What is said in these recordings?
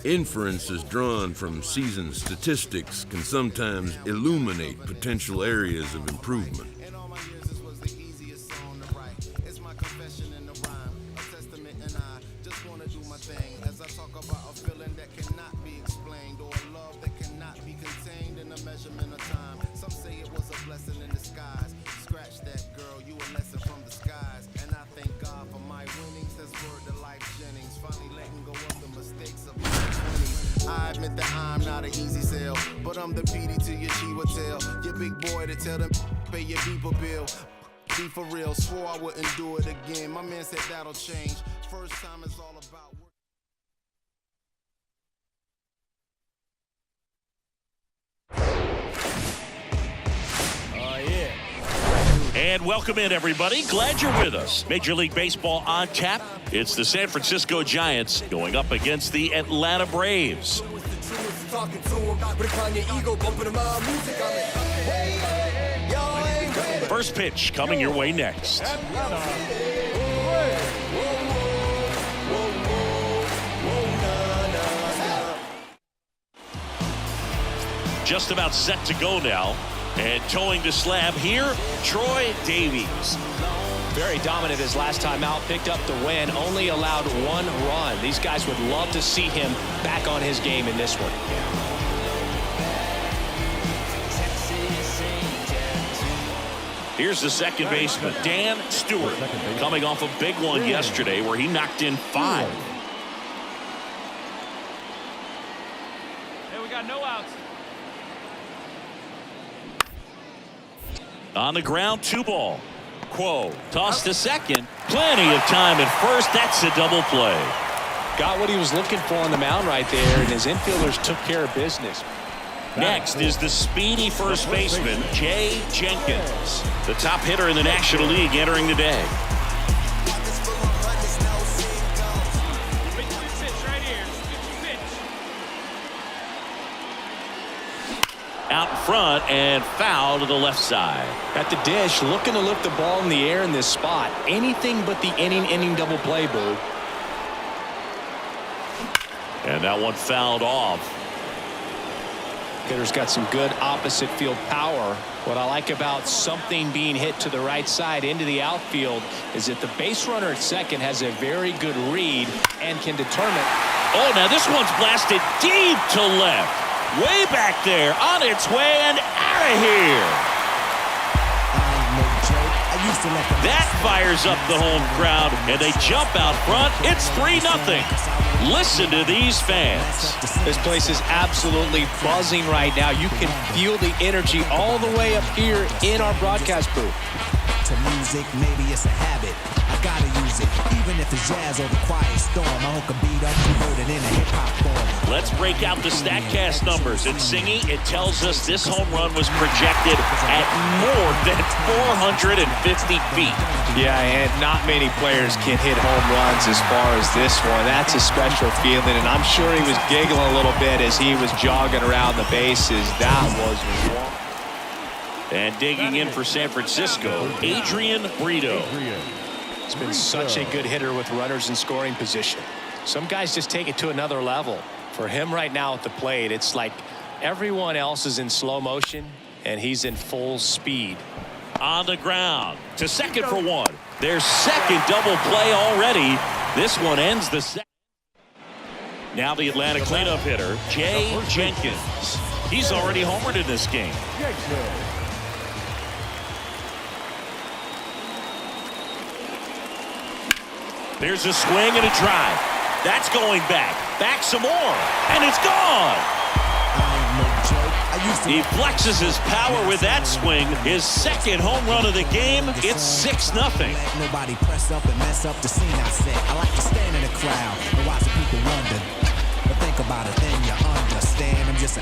Inferences drawn from seasoned statistics can sometimes illuminate potential areas of improvement. I admit that I'm not an easy sell, but I'm the PD to your Chiwa tail. Your big boy to tell them pay your beeper bill. Be for real, swore I wouldn't do it again. My man said that'll change. First time is all about work. And welcome in, everybody. Glad you're with us. Major League Baseball on tap. It's the San Francisco Giants going up against the Atlanta Braves. First pitch coming your way next. Just about set to go now. And towing the slab here, Troy Davies. Very dominant his last time out, picked up the win, only allowed one run. These guys would love to see him back on his game in this one. Here's the second baseman, Dan Stewart, coming off a big one yesterday where he knocked in 5. Hey, we got no outs. On the ground, 2 ball. Quo tossed to second. Plenty of time at first. That's a double play. Got what he was looking for on the mound right there, and his infielders took care of business. Next is the speedy first baseman, Jay Jenkins, the top hitter in the National League entering the day. Out in front and foul to the left side. At the dish, looking to lift the ball in the air in this spot. Anything but the inning double play, Boo. And that one fouled off. Hitter's got some good opposite field power. What I like about something being hit to the right side into the outfield is that the base runner at second has a very good read and can determine. Oh, now this one's blasted deep to left. Way back there, on its way and out of here. That fires up the home crowd, and they jump out front. It's 3-0. Listen to these fans. This place is absolutely buzzing right now. You can feel the energy all the way up here in our broadcast booth. To music, maybe it's a habit. I gotta use it, even if it's jazz or the quiet storm. I hook a beat up, convert it into hip-hop form. Let's break out the StatCast numbers. In singing, it tells us this home run was projected at more than 450 feet. Yeah, and not many players can hit home runs as far as this one. That's a special feeling, and I'm sure he was giggling a little bit as he was jogging around the bases. That was one. And digging in for San Francisco, Adrian Brito. He's been such a good hitter with runners in scoring position. Some guys just take it to another level. For him right now at the plate, it's like everyone else is in slow motion, and he's in full speed. On the ground to second for 1. Their second double play already. This one ends the second. Now the Atlanta cleanup hitter, Jay Jenkins. He's already homered in this game. There's a swing and a drive. That's going back. Back some more. And it's gone. He flexes his power with that swing. His second home run of the game. It's 6-0. Nobody press up and mess up the scene I set. I like to stand in the crowd and watch the people wonder. But think about it, then you understand. I'm just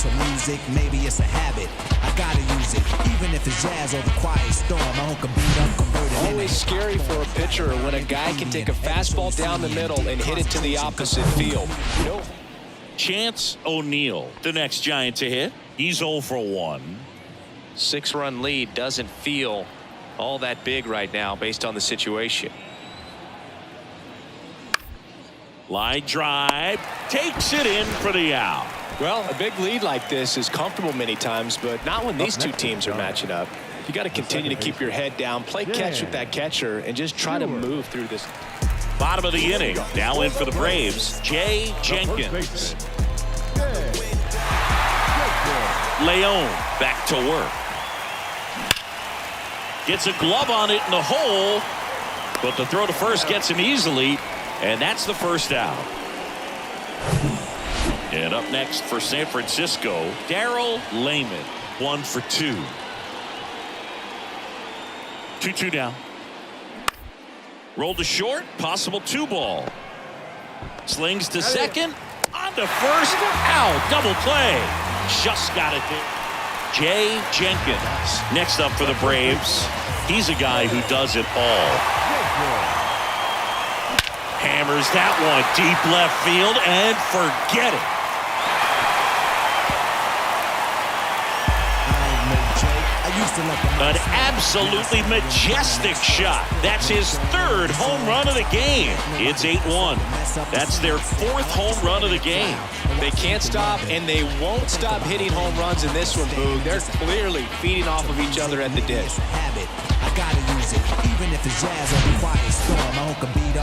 to music, maybe it's a habit. I gotta use it, even if it's jazz or the quiet storm. I hook a beat up, convert it. Always scary for a pitcher when a guy can take a fastball down the middle and hit it to the opposite field. Chance O'Neal, the next Giant to hit. He's 0 for 1. 6-run lead doesn't feel all that big right now based on the situation. Line drive. Takes it in for the out. Well, a big lead like this is comfortable many times, but not when these two teams are matching up. You got to continue to keep your head down, play catch with that catcher, and just try to move through this. Bottom of the inning. Now in for the Braves, Jae Jenkins. Leon back to work. Gets a glove on it in the hole, but the throw to first gets him easily, and that's the first out. And up next for San Francisco, Darrell Layman, 1 for 2. 2-2 down. Rolled to short, possible 2-ball. Slings to second, on to first, out, double play. Just got it there. Jae Jenkins, next up for the Braves. He's a guy who does it all. Hammers that one deep left field and forget it. An absolutely majestic shot. That's his 3rd home run of the game. It's 8-1. That's their 4th home run of the game. They can't stop, and they won't stop hitting home runs in this one, Boog. They're clearly feeding off of each other at the dish.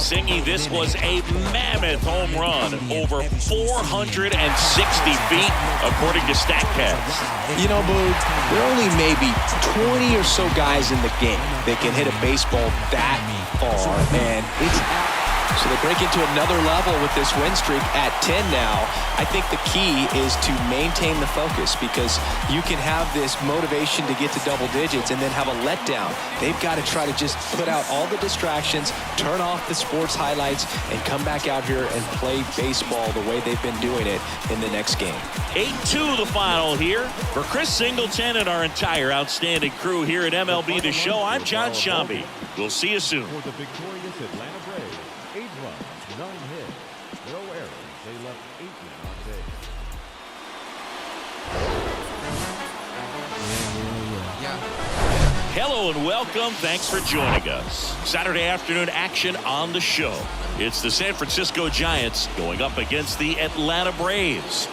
Singy, this was a mammoth home run, over 460 feet, according to StatCast. You know, Boog, there are only maybe 20 or so guys in the game that can hit a baseball that far, and it's so they break into another level with this win streak at 10 now. I think the key is to maintain the focus, because you can have this motivation to get to double digits and then have a letdown. They've got to try to just put out all the distractions, turn off the sports highlights, and come back out here and play baseball the way they've been doing it in the next game. 8-2 the final here. For Chris Singleton and our entire outstanding crew here at MLB The Show, I'm John Shambi. We'll see you soon. For the victorious Atlanta Braves, 8 runs, 9 hits, 0 errors. They left 8 men on base. Hello and welcome. Thanks for joining us. Saturday afternoon action on the show. It's the San Francisco Giants going up against the Atlanta Braves.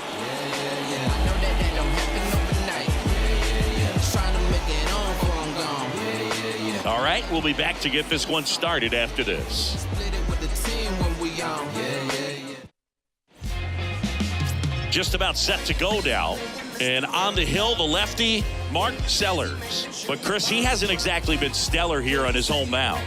All right, we'll be back to get this one started after this. Just about set to go now. And on the hill, the lefty, Mark Sellers. But, Chris, he hasn't exactly been stellar here on his home mound.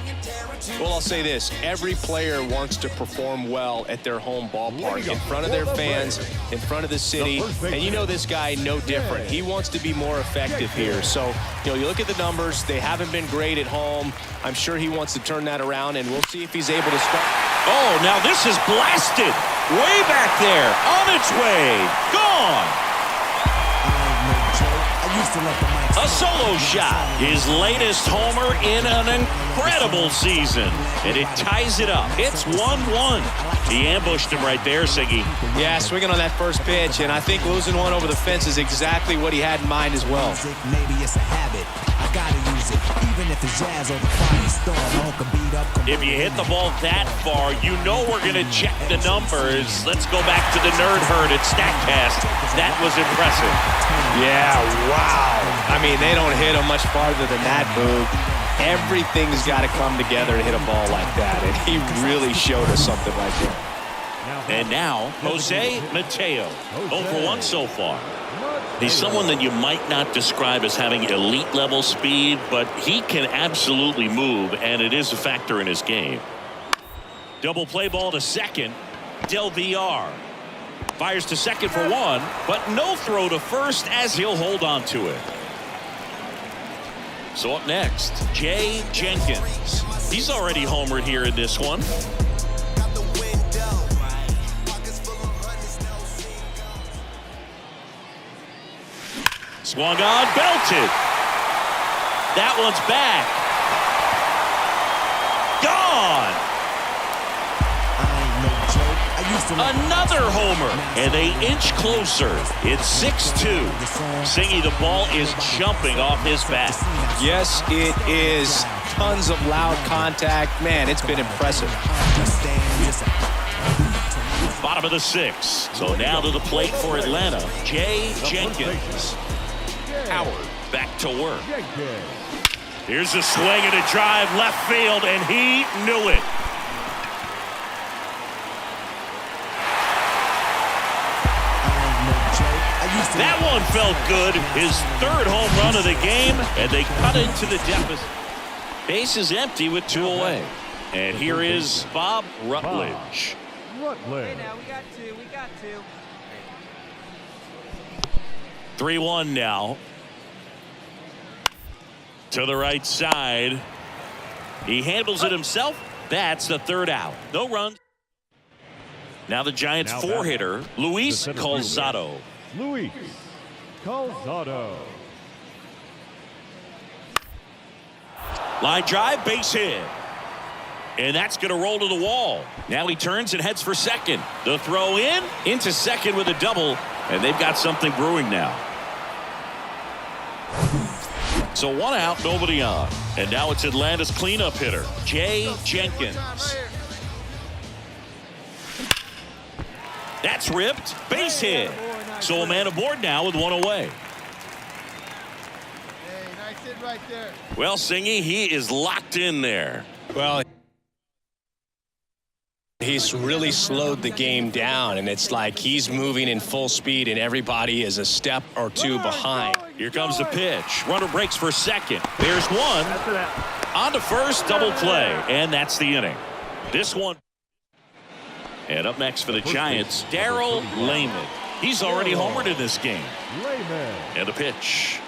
Well, I'll say this. Every player wants to perform well at their home ballpark, in front of their fans, in front of the city. And you know this guy no different. He wants to be more effective here. So, you look at the numbers. They haven't been great at home. I'm sure he wants to turn that around, and we'll see if he's able to start. Oh, now this is blasted. Way back there. On its way. Gone. A solo shot, his latest homer in an incredible season, and it ties it up. It's 1-1. He ambushed him right there, Siggy. Yeah, swinging on that first pitch, and I think losing one over the fence is exactly what he had in mind as well. Maybe it's a habit. I gotta use it, even if it's jazz or the quiet storm. If you hit the ball that far, you know we're going to check the numbers. Let's go back to the nerd herd at StatCast. That was impressive. Yeah, wow. I mean, they don't hit him much farther than that, Boog. Everything's got to come together to hit a ball like that, and he really showed us something right there. And now, Jose Mateo, 0 for 1 so far. He's someone that you might not describe as having elite level speed, but he can absolutely move, and it is a factor in his game. Double play ball to second. Del Villar fires to second for 1, but no throw to first as he'll hold on to it. So up next, Jae Jenkins. He's already homered here in this one. Swung on, belted. That one's back. Gone. Another homer, and they inch closer. It's 6-2. Singy, the ball is jumping off his bat. Yes, it is. Tons of loud contact. Man, it's been impressive. bottom of the 6th. So now to the plate for Atlanta, Jae Jenkins. Howard back to work. Here's a swing and a drive left field, and he knew it. That one felt good. His 3rd home run of the game, and they cut into the deficit. Base is empty with 2 away. And here is Bob Rutledge. Rutledge. Hey, now we got two. 3-1 now. To the right side. He handles it himself. That's the 3rd out. No runs. Now the Giants' 4-hitter, Luis Calzado. Luis Calzado. Line drive, base hit. And that's going to roll to the wall. Now he turns and heads for second. The throw in, into second with a double, and they've got something brewing now. So 1 out, nobody on. And now it's Atlanta's cleanup hitter, Jae Jenkins. That's ripped, base hit. So a man aboard now with 1 away. Hey, nice hit right there. Well, Singy, he is locked in there. Well, he's really slowed the game down, and it's like he's moving in full speed, and everybody is a step or 2 behind. Here comes the pitch. Runner breaks for second. There's one. On to first, double play, and that's the inning. This one. And up next for the Giants, Darrell Layman. He's already homered in this game. And a pitch.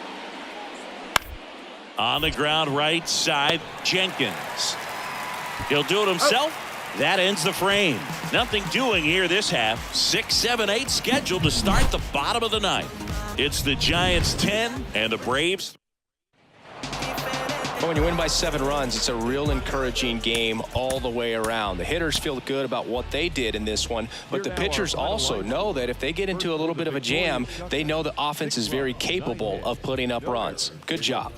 On the ground right side, Jenkins. He'll do it himself. That ends the frame. Nothing doing here this half. 6, 7, 8 scheduled to start the bottom of the 9th. It's the Giants 10 and the Braves. When you win by 7 runs, it's a real encouraging game all the way around. The hitters feel good about what they did in this one, but the pitchers also know that if they get into a little bit of a jam, they know the offense is very capable of putting up runs. Good job.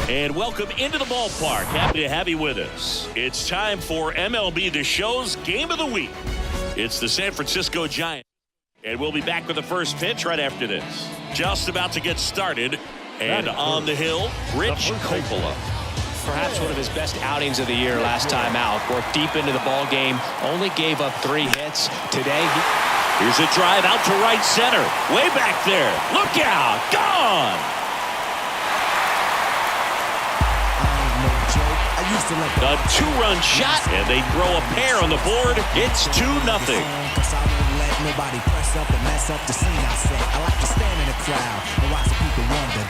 And welcome into the ballpark. Happy to have you with us. It's time for MLB The Show's Game of the Week. It's the San Francisco Giants. And we'll be back with the first pitch right after this. Just about to get started. And on the hill, Rich Coppola. Perhaps one of his best outings of the year last time out. Worked deep into the ball game. Only gave up 3 hits. Today, here's a drive out to right center. Way back there. Look out. Gone. A 2-run shot, and they throw a pair on the board. It's 2-0. Nobody press up and mess up the scene I set. I like to stand in the crowd and watch the people wonder.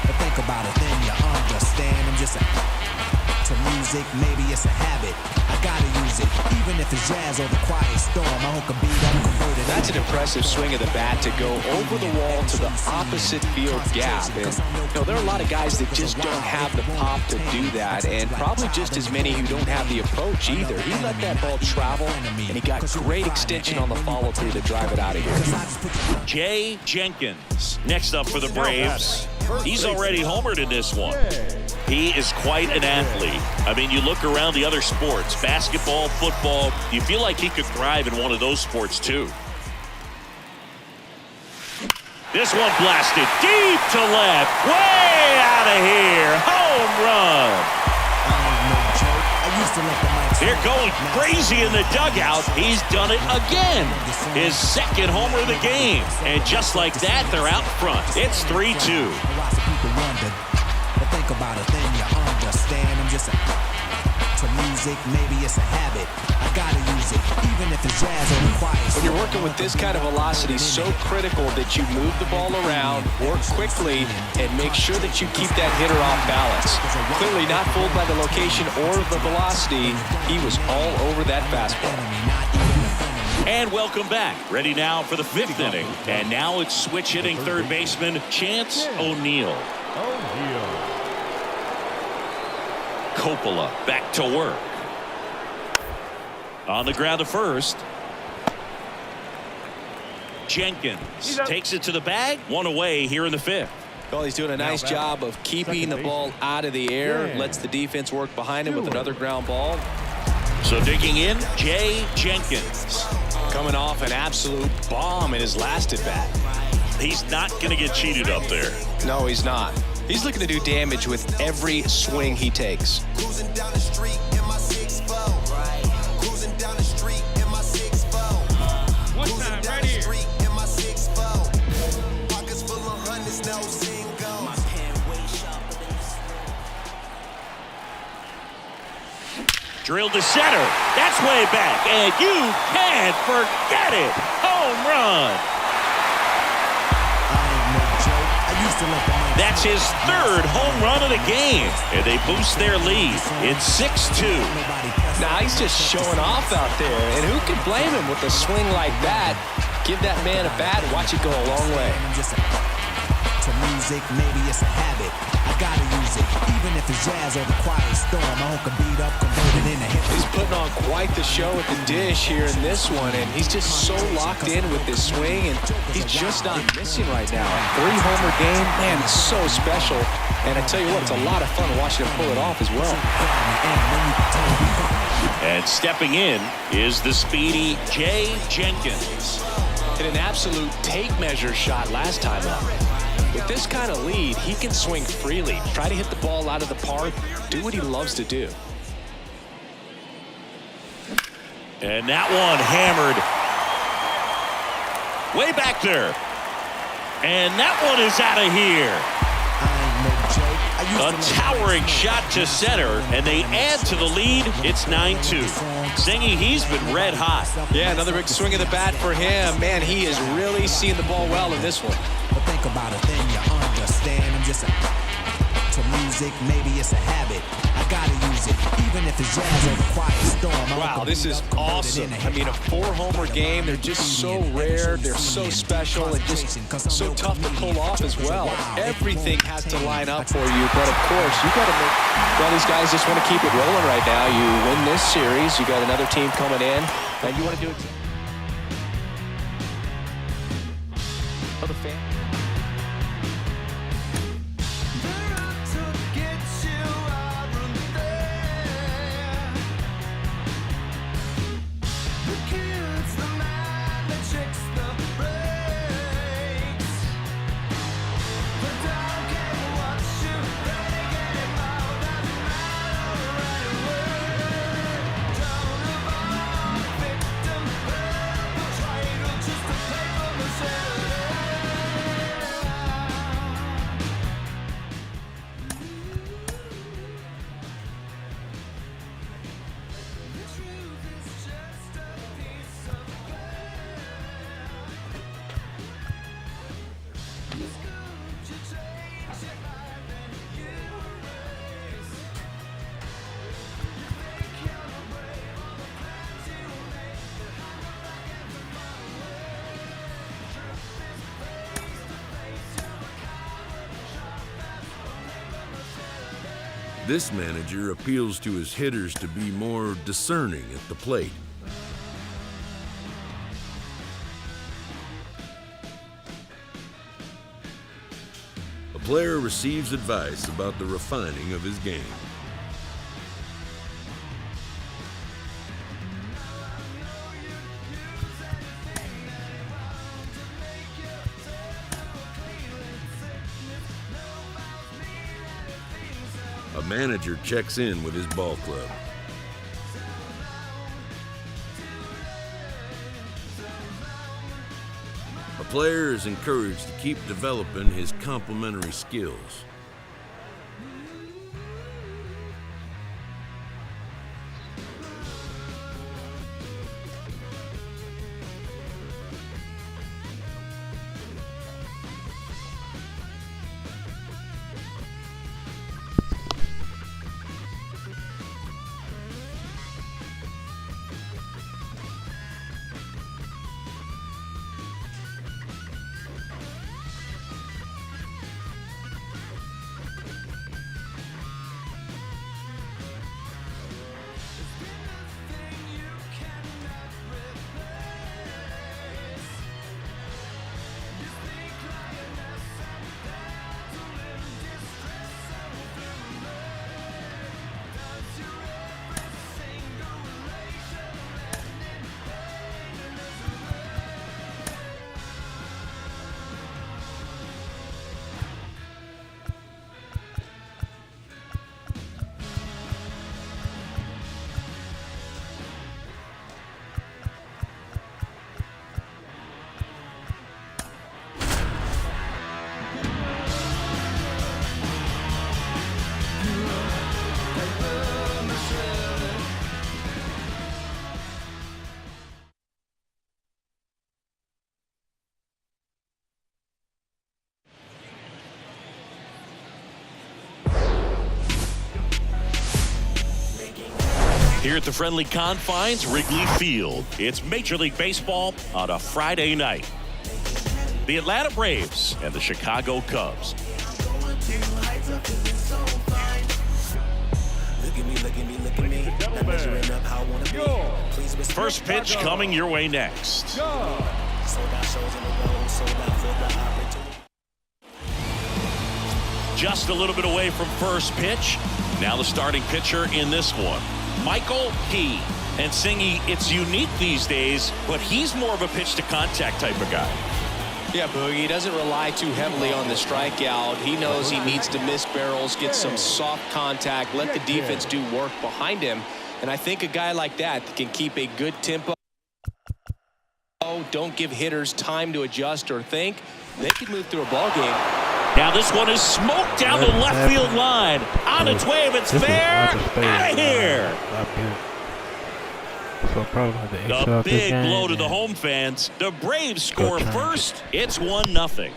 But think about it, then you understand. I'm just to music, maybe it's a habit. I gotta use it, even if it's jazz or the quiet storm. I hope a beat I'm converted. That's an impressive swing of the bat to go over the wall to the opposite field gap. And there are a lot of guys that just don't have the pop to do that, and probably just as many who don't have the approach either. He let that ball travel, and he got great extension on the follow-through to drive it out of here. Jae Jenkins next up for the Braves. He's already homered in this one. He is quite an athlete. I mean, you look around the other sports, basketball, football, you feel like he could thrive in one of those sports too. This one blasted deep to left, way out of here, home run. They're going crazy in the dugout. He's done it again. His 2nd homer of the game. And just like that, they're out front. It's 3-2. But think about it, then you understand. I'm just to music, maybe it's a habit. I gotta use it, even if it's jazz or the quiet. When you're working with this kind of velocity, so critical that you move the ball around, work quickly, and make sure that you keep that hitter off balance. Clearly not fooled by the location or the velocity. He was all over that fastball. And welcome back. Ready now for the 5th inning. And now it's switch hitting 3rd baseman Chance O'Neal. Coppola back to work. On the ground to first. Jenkins takes it to the bag. 1 away here in the 5th. Well, he's doing a nice job of keeping the ball out of the air. Lets the defense work behind him with another ground ball. So digging in, Jay Jenkins. Coming off an absolute bomb in his last at-bat. He's not going to get cheated up there. No, he's not. He's looking to do damage with every swing he takes. Cruising down the street in my 6'4". Cruising down the street in my 6'4". One time, right here. Street in my 6'4". Pockets full of hundreds, no single. My pen way sharper than Drilled to center. That's way back. And you can't forget it. Home run. That's his third home run of the game. And they boost their lead. It's 6-2. Now he's just showing off out there. And who can blame him with a swing like that? Give that man a bat and watch it go a long way. To music, maybe it's a habit. I gotta use it, even if it's jazz or the quiet storm. I hope can beat up, convert it into hip. He's putting on quite the show at the dish here in this one, and he's just so locked in with this swing, and he's just not missing right now. 3-homer game, man, it's so special. And I tell you what, it's a lot of fun watching him pull it off as well. And stepping in is the speedy Jay Jenkins. Hit an absolute tape measure shot last time up. With this kind of lead, he can swing freely, try to hit the ball out of the park, do what he loves to do. And that one hammered way back there. And that one is out of here. A towering shot to center, and they add to the lead. It's 9-2. Zingy, he's been red hot. Yeah, another big swing of the bat for him. Man, he is really seeing the ball well in this one. But think about it, then you understand. I'm just to music, maybe it's a habit. I gotta use it, even if it's jazz or the quiet storm. Wow, this is awesome. I mean, a 4-homer game, they're just so rare, they're so special, and just so tough to pull off as well. Everything has to line up for you, but of course, you got to make, well, these guys just want to keep it rolling right now. You win this series, you got another team coming in, and you want to do it for the fans. This manager appeals to his hitters to be more discerning at the plate. A player receives advice about the refining of his game. A manager checks in with his ball club. A player is encouraged to keep developing his complementary skills. Here at the friendly confines, Wrigley Field. It's Major League Baseball on a Friday night. The Atlanta Braves and the Chicago Cubs. First pitch coming your way next. Just a little bit away from first pitch. Now the starting pitcher in this one, Michael P. And Singy, it's unique these days, but he's more of a pitch to contact type of guy. Yeah, Boogie, he doesn't rely too heavily on the strikeout. He knows he needs to miss barrels, get some soft contact, let the defense do work behind him. And I think a guy like that can keep a good tempo. Don't give hitters time to adjust or think. They can move through a ball game. Now this one is smoked down the left field line. On its way, if it's fair, out of here. So probably the big blow to the home fans. The Braves score first. It's 1-0.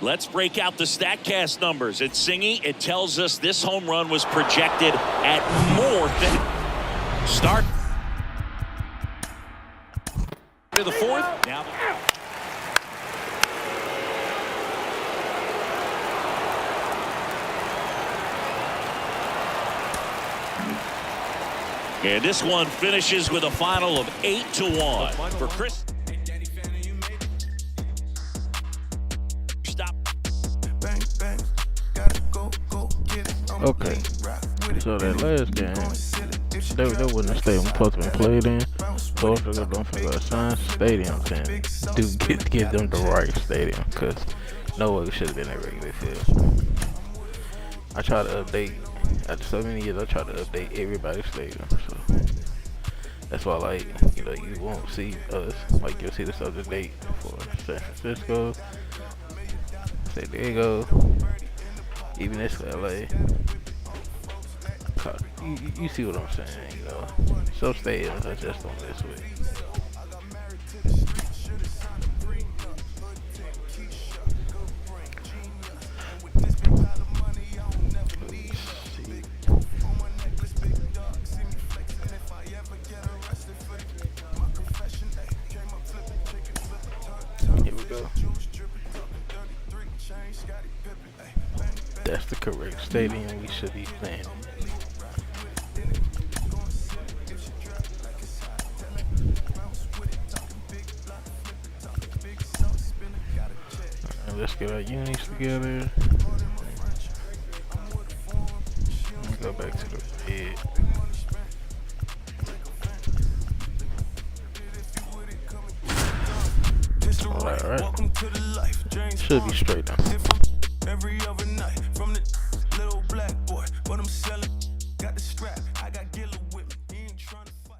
Let's break out the StatCast numbers. It's Singy. It tells us this home run was projected at more than start to the fourth. Now and this one finishes with a final of 8-1 for Chris. Okay, so that last game, they wasn't a stadium supposed to be played in. So if they're going to assign stadium, then give them the right stadium, because no way it should have been at Wrigley Field. I try to update, after so many years, I try to update everybody's stadium. So that's why, like, you won't see us, like, you'll see this other date for San Francisco, San Diego, even this LA. You see what I'm saying, Some stadiums I just don't mess with. Here we go. That's the correct stadium we should be playing. Let's get our units together. Go back to the bed. Alright. Should be straight now. Every other night from the little black boy, but I'm selling. Got the strap, I got Gilla with me. He ain't trying to fight.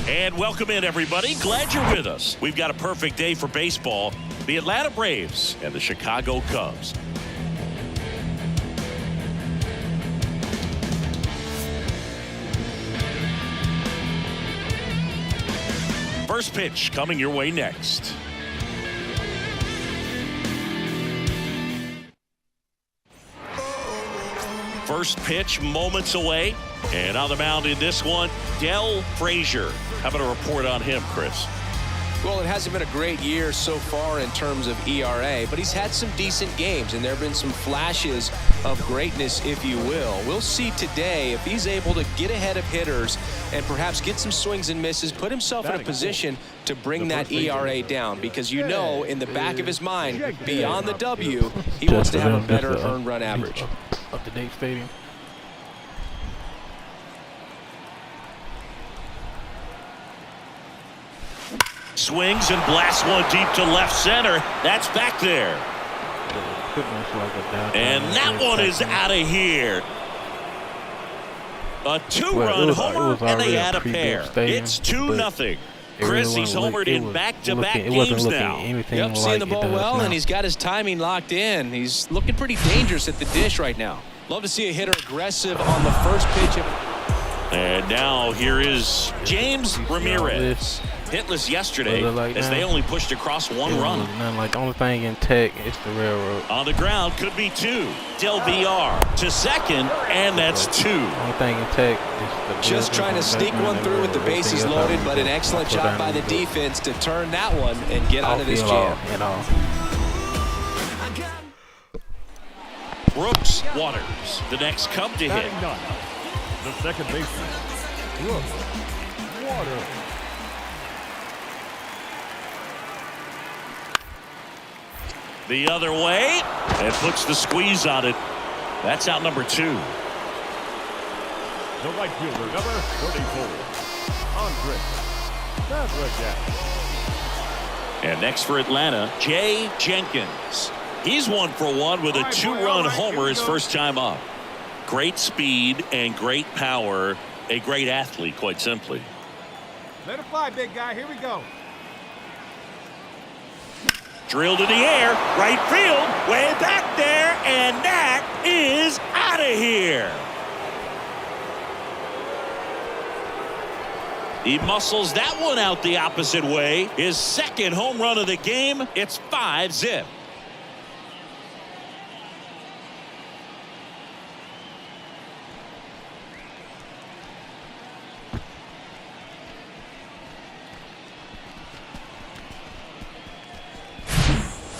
And welcome in, everybody. Glad you're with us. We've got a perfect day for baseball. The Atlanta Braves and the Chicago Cubs. First pitch coming your way next. First pitch moments away. And on the mound in this one, Del Frazier. How about a report on him, Chris? Well, it hasn't been a great year so far in terms of ERA, but he's had some decent games, and there have been some flashes of greatness, if you will. We'll see today if he's able to get ahead of hitters and perhaps get some swings and misses, put himself in a position to bring that ERA down, because in the back of his mind, beyond the W, he wants to have a better earned run average. Up-to-date stadium. Swings and blasts one deep to left center. That's back there. And that one is out of here. A two-run homer, and they add a pair. It's 2-0. Chris, he's homered in back-to-back games now. Yep, seeing the ball well, and he's got his timing locked in. He's looking pretty dangerous at the dish right now. Love to see a hitter aggressive on the first pitch. And now here is James Ramirez. Hitless yesterday as they only pushed across one run. Like the only thing in tech is the railroad. On the ground could be two. Del BR to second, and that's two. The only thing in tech is the just trying to sneak one through with the bases loaded, but an excellent job by the defense to turn that one and get out of this jam. Brooks Waters, the next Cub to hit. The second baseman, Brooks Waters. The other way, and puts the squeeze on it. That's out number 2. The right fielder, number 34, Andre Savage. And next for Atlanta, Jay Jenkins. He's 1 for 1 with a 2-run homer his first time up. Great speed and great power. A great athlete, quite simply. Let it fly, big guy. Here we go. Drilled in the air, right field, way back there, and that is out of here. He muscles that one out the opposite way. His second home run of the game. It's 5-zip.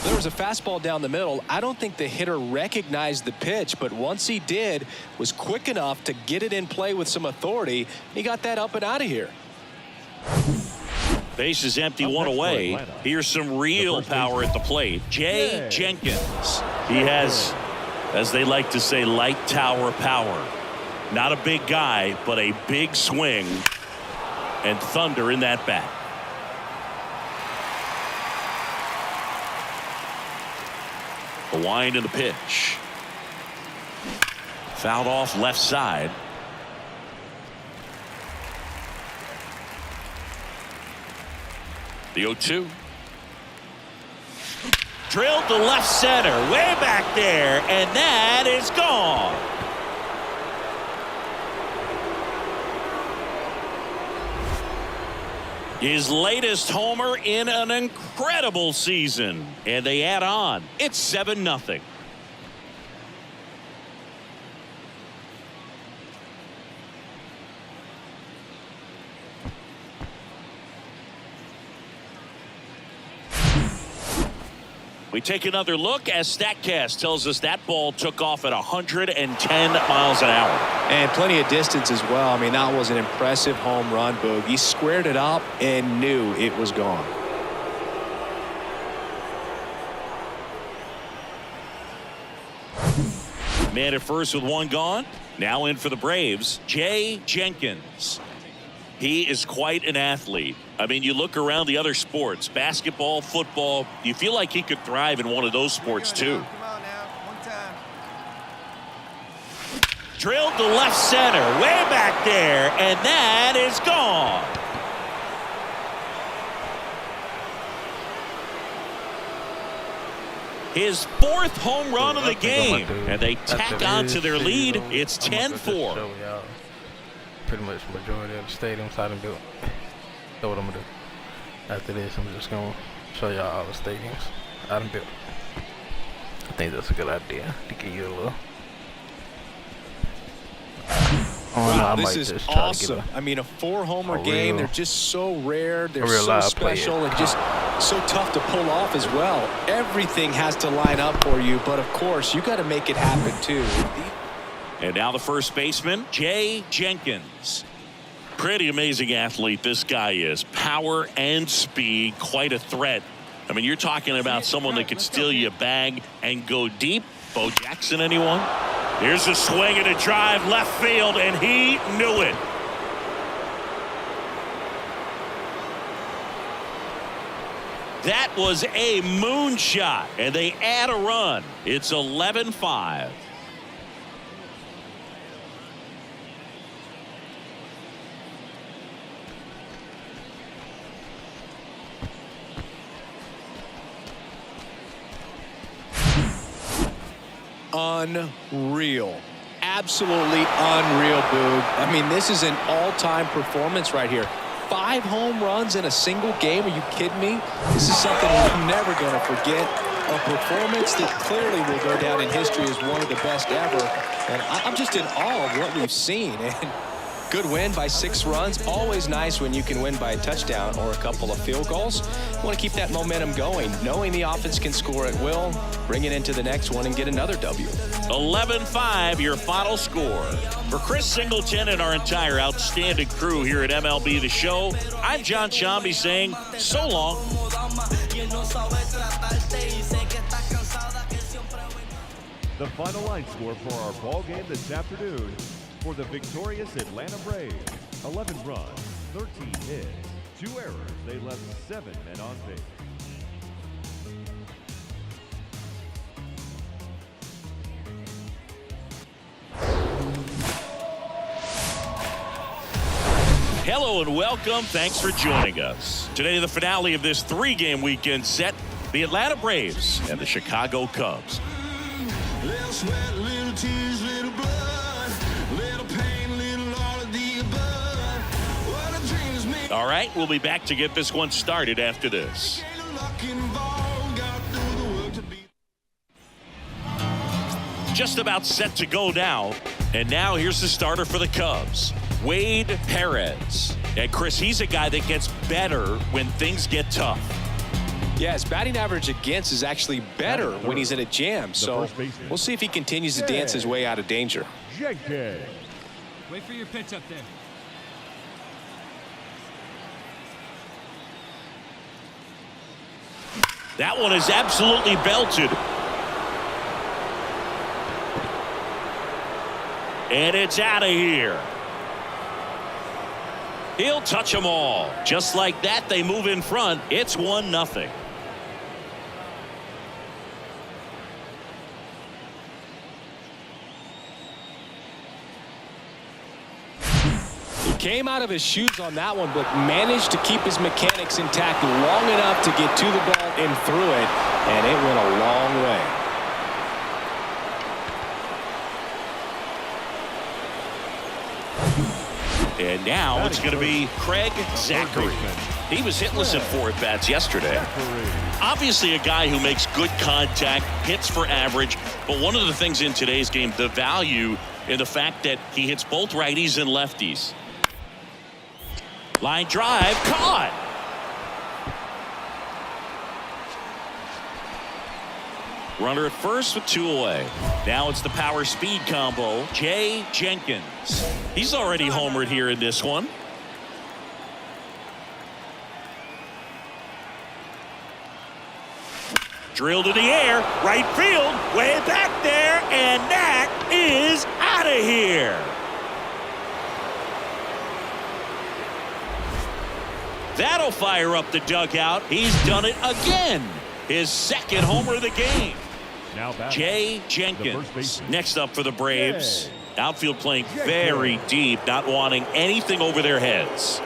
There was a fastball down the middle. I don't think the hitter recognized the pitch, but once he did, was quick enough to get it in play with some authority. He got that up and out of here. Base is empty, 1 away. Here's some real power at the plate. Jay Jenkins. He has, as they like to say, light tower power. Not a big guy, but a big swing and thunder in that bat. The wind and the pitch. Fouled off left side. The 0-2. Drilled to left center, way back there, and that is gone. His latest homer in an incredible season. And they add on. It's 7-0. We take another look as StatCast tells us that ball took off at 110 miles an hour. And plenty of distance as well. I mean, that was an impressive home run, Boog. He squared it up and knew it was gone. Man at first with 1 gone. Now in for the Braves, Jay Jenkins. He is quite an athlete. I mean, you look around the other sports, basketball, football, you feel like he could thrive in one of those sports too. Come on now. One time. Drilled to left center, way back there, and that is gone. His 4th home run of the game, and they tack on to their lead. It's 10-4. Pretty much majority of the stadiums I done built. That's what I'm gonna do. After this, I'm just gonna show y'all all the stadiums I done built. I think that's a good idea to give you a little. Wow, this is awesome. I mean, a 4-homer game. They're just so rare. They're so special and just so tough to pull off as well. Everything has to line up for you, but of course, you got to make it happen too. And now the first baseman, Jay Jenkins. Pretty amazing athlete this guy is. Power and speed, quite a threat. I mean, you're talking about someone that could steal you a bag and go deep. Bo Jackson, anyone? Here's a swing and a drive left field, and he knew it. That was a moonshot, and they add a run. It's 11-5. unreal. Absolutely unreal, Boog. I mean, this is an all-time performance right here. 5 home runs in a single game. Are you kidding me? This is something we're never going to forget. A performance that clearly will go down in history as one of the best ever. And I'm just in awe of what we've seen. And good win by 6 runs. Always nice when you can win by a touchdown or a couple of field goals. You want to keep that momentum going, knowing the offense can score at will, bring it into the next one and get another W. 11-5, your final score. For Chris Singleton and our entire outstanding crew here at MLB The Show, I'm John Shambi saying so long. The final line score for our ball game this afternoon for the victorious Atlanta Braves: 11 runs, 13 hits, 2 errors. They left 7 men on base. Hello and welcome. Thanks for joining us. Today, the finale of this 3-game weekend set, the Atlanta Braves and the Chicago Cubs. Little sweat, little tears, little blood, little pain, little all of the above. What a dream is made. All right, we'll be back to get this one started after this. Just about set to go now. And now here's the starter for the Cubs, Wade Perez. And Chris, he's a guy that gets better when things get tough. Yeah, his batting average against is actually better when he's in a jam. So we'll see if he continues to dance his way out of danger. Jenkins. Wait for your pitch up there. That one is absolutely belted. And it's out of here. He'll touch them all. Just like that, they move in front. It's 1-0. Came out of his shoes on that one, but managed to keep his mechanics intact long enough to get to the ball and through it, and it went a long way. And now it's going to be Craig Zachary. He was hitless in 4 at-bats yesterday. Obviously a guy who makes good contact, hits for average, but one of the things in today's game, the value in the fact that he hits both righties and lefties. Line drive, caught. Runner at first with 2 away. Now it's the power speed combo, Jae Jenkins. He's already homered here in this one. Drilled in the air, right field, way back there, and that is out of here. That'll fire up the dugout. He's done it again. His 2nd homer of the game. Now Jae Jenkins next up for the Braves. Outfield playing very deep, not wanting anything over their heads.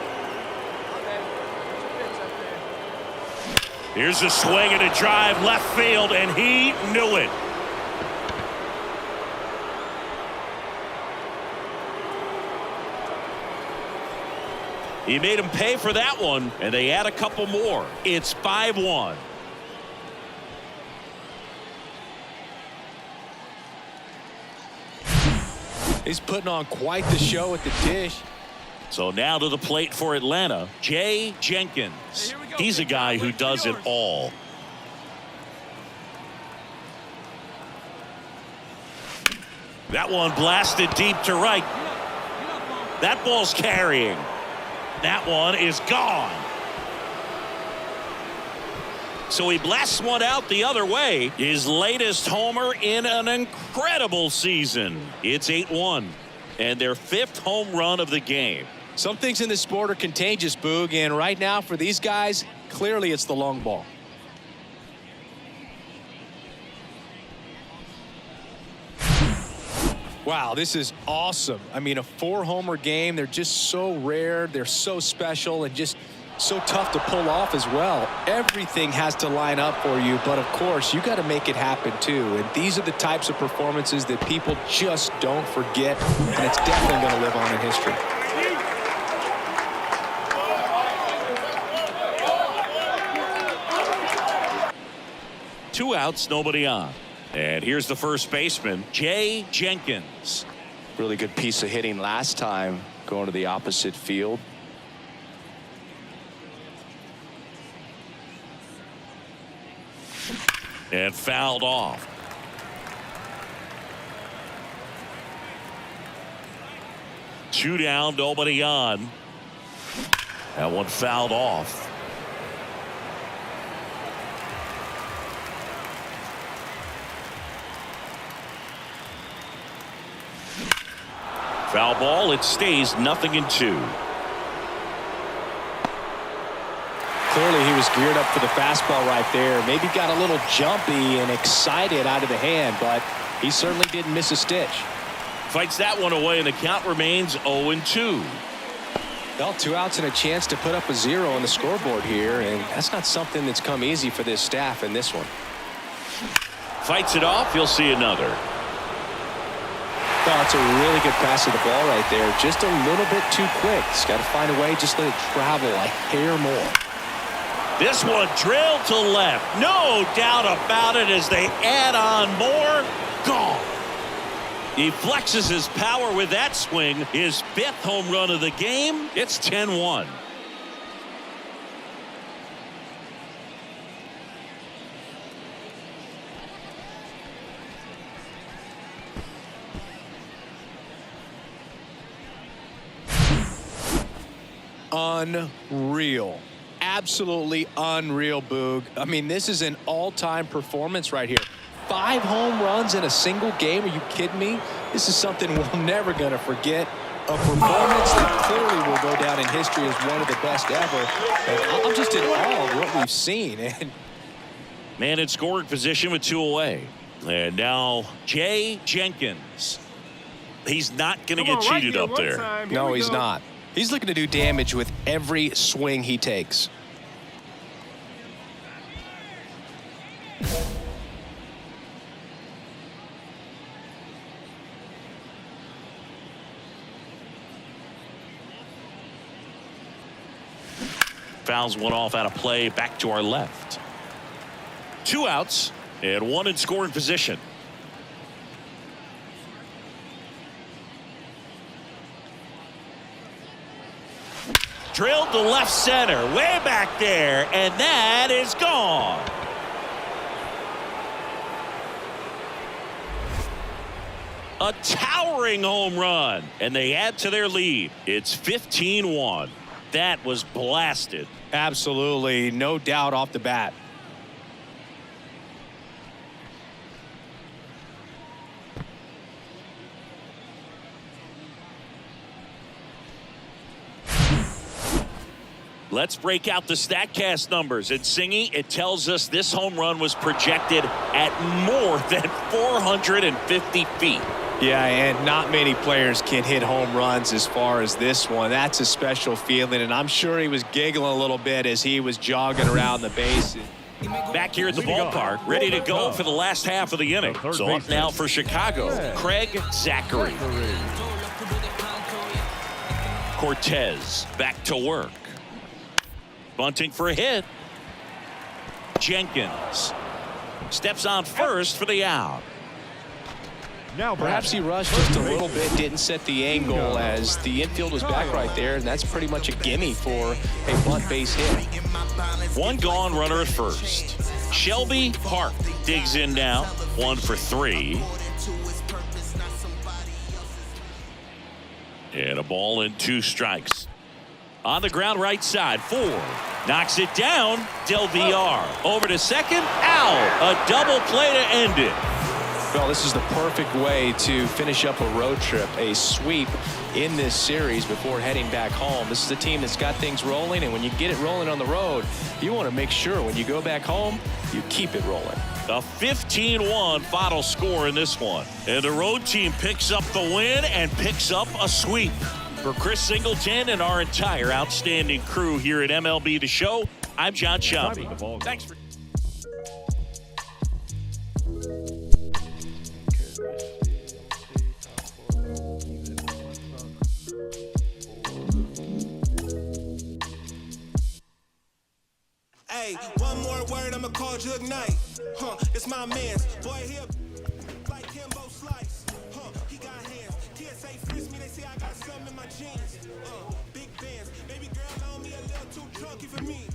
Here's a swing and a drive left field, and he knew it. He made him pay for that one, and they add a couple more. It's 5-1. He's putting on quite the show at the dish. So now to the plate for Atlanta, Jae Jenkins. He's a guy who does it all. That one blasted deep to right. That ball's carrying. That one is gone. So he blasts one out the other way. His latest homer in an incredible season. It's 8-1 and their 5th home run of the game. Some things in this sport are contagious, Boog, and right now for these guys, clearly it's the long ball. Wow, this is awesome. I mean, a 4-homer game. They're just so rare. They're so special and just so tough to pull off as well. Everything has to line up for you, but of course, you got to make it happen too. And these are the types of performances that people just don't forget, and it's definitely going to live on in history. Two outs, nobody on. And here's the first baseman, Jae Jenkins. Really good piece of hitting last time, going to the opposite field. And fouled off. Two down, nobody on. That one fouled off. Foul ball, it stays 0-2. Clearly he was geared up for the fastball right there. Maybe got a little jumpy and excited out of the hand, but he certainly didn't miss a stitch. Fights that one away, and the count remains 0-2. Well, 2 outs and a chance to put up a 0 on the scoreboard here, and that's not something that's come easy for this staff in this one. Fights it off, you'll see another. Thought it's a really good pass of the ball right there. Just a little bit too quick. He's got to find a way, just let it travel a hair more. This one drilled to left. No doubt about it as they add on more. Gone. He flexes his power with that swing. His 5th home run of the game. It's 10-1. Unreal. Absolutely unreal, Boog. I mean, this is an all-time performance right here. 5 home runs in a single game. Are you kidding me? This is something we're never going to forget. A performance that clearly will go down in history as one of the best ever. And I'm just in awe of what we've seen. And man in scoring position with 2 away. And now Jae Jenkins. He's not going to get cheated up there. No, he's not. He's looking to do damage with every swing he takes. Fouls one off out of play, back to our left. 2 outs and 1 in scoring position. Drilled to left center, way back there, and that is gone. A towering home run, and they add to their lead. It's 15-1. That was blasted. Absolutely, no doubt off the bat. Let's break out the StatCast numbers. And Singy, it tells us this home run was projected at more than 450 feet. Yeah, and not many players can hit home runs as far as this one. That's a special feeling, and I'm sure he was giggling a little bit as he was jogging around the bases. Back here at the ballpark, ready to go for the last half of the inning. So up now for Chicago, Craig Zachary. Cortez back to work. Bunting for a hit. Jenkins steps on first for the out. Now perhaps he rushed just a little bit, didn't set the angle as the infield was back right there, and that's pretty much a gimme for a bunt base hit. 1 gone, runner at first. Shelby Park digs in now, 1 for 3. And a ball and 2 strikes. On the ground right side, 4. Knocks it down. Del Villar over to second. Out. A double play to end it. Well, this is the perfect way to finish up a road trip, a sweep in this series before heading back home. This is a team that's got things rolling, and when you get it rolling on the road, you want to make sure when you go back home, you keep it rolling. A 15-1 final score in this one. And the road team picks up the win and picks up a sweep. For Chris Singleton and our entire outstanding crew here at MLB The Show, I'm John Shelby. Thanks for... Hey, one more word, I'ma call Jug Knight. It's my man's. Boy, here like Kimbo Slice. He got hands. TSA frisk me, they say I got something in my jeans. Big bands. Baby girl on me a little too drunky for me.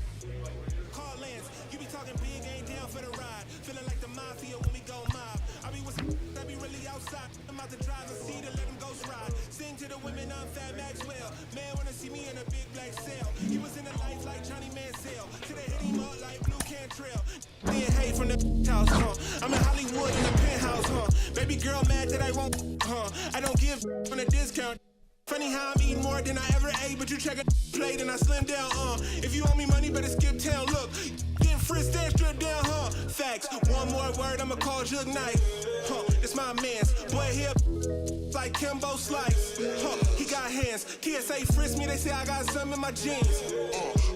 Call Lance. You be talking big, ain't down for the ride. Feeling like the mafia when we go mob. I be with some that be really outside. I'm out to drive a seat to let them ghost ride. Sing to the women, I'm Fat Maxwell. Man wanna see me in a big black cell. He was in the life like Johnny Mansell. Till they hit him up like Blue Cantrell. Being hate from the house, I'm in Hollywood in the penthouse, Baby girl mad that I won't, I don't give on a discount. Funny how I'm eating more than I ever ate, but you check a plate and I slim down, If you owe me money, better skip town. Look, getting frisked, stand straight down, Facts. One more word, I'ma call Jug Knight. It's my man's. Boy, here like Kimbo Slice. He got hands. TSA frisk me, they say I got something in my jeans.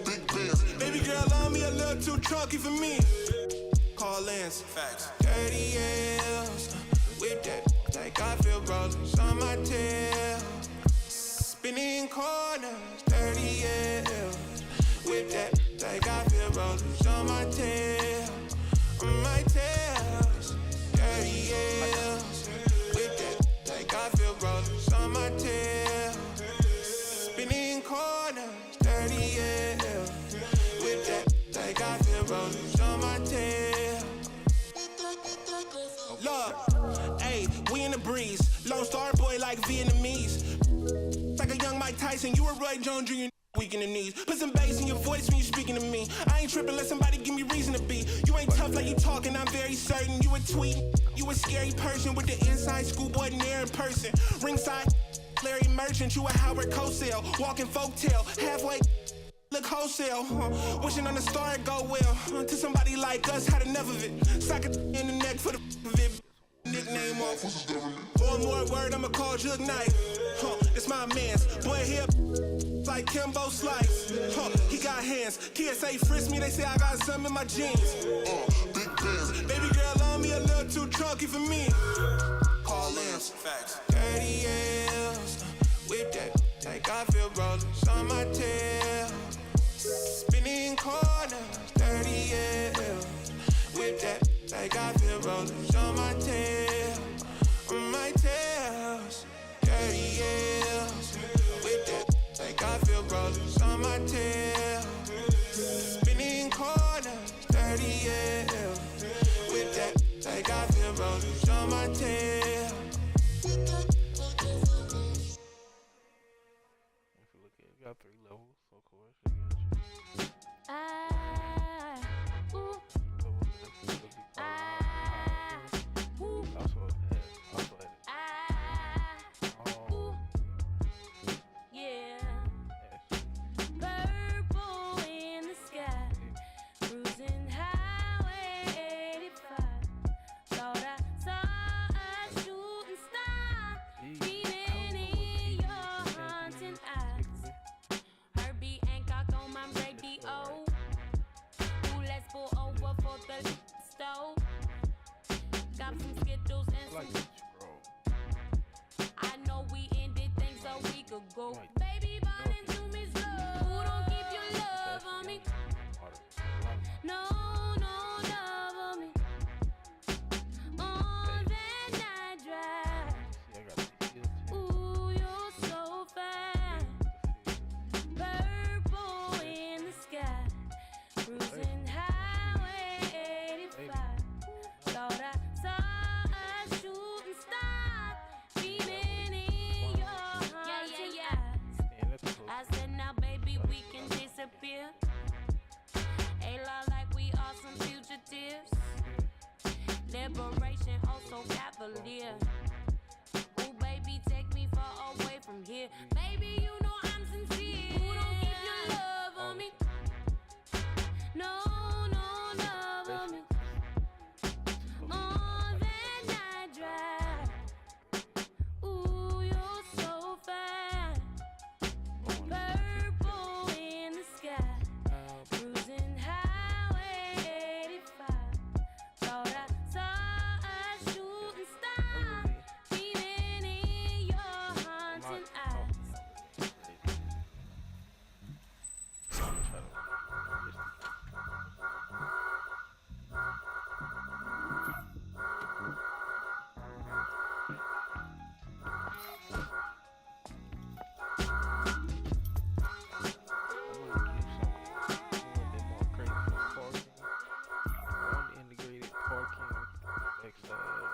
Big bands. Baby girl on me a little too chunky for me. Call Lance. Facts. 30 L's. Whip that, like I feel rollers on my tail. Spinning corners, 30 L's. Whip that, like I feel rollers on my tail. On my tails, 30 L's. Whip that, like I feel rollers on my tail. Spinning corners, 30 L's. Whip that, like I feel rollers on my tail. Look, hey, we in the breeze. Lone Star boy like Vietnamese. Like a young Mike Tyson, you a Roy Jones Jr. weak in the knees. Put some bass in your voice when you speaking to me. I ain't tripping, let somebody give me reason to be. You ain't tough like you talking, I'm very certain. You a tweet, you a scary person with the inside schoolboy there in person. Ringside, Larry Merchant, you a Howard Cosell. Walking folktale, halfway look wholesale. Wishing on the star it go well. To somebody like us, had enough of it. Sock it in the neck for the of it. Nickname off. One more word, I'ma call Jug Knight. It's my man's. Boy, here like Kimbo Slice. He got hands. TSA frisk me, they say I got something in my jeans. Big bands. Baby girl on me a little too chunky for me. Call Lance. Facts. 30 L's. Whip that, like I feel rollers on my tail. Spinning corners, 30 L's. Whip that, like I feel rollers on my tail. On my tails, 30 L's. Whip that, like I feel rollers on my tail. Spinning corners, 30 L's. Whip that, like I feel rollers on my tail. If you look at it, got 3 levels, so of course you go. Baby, born into me slow. Who don't keep your love on me? No, no love on me. On that night drive. Ooh, you're so fine. Purple in the sky. Cruising highway 85. Thought I saw a shooting star beaming in your haunted eyes. I said, now baby, we can disappear. Ain't law like we are some fugitives. Liberation, oh so cavalier. Ooh, baby, take me far away from here. Baby, you know I'm sincere. Who don't keep your love on me? No, no love on me. On that night drive. Ooh, you're so fine. Uh,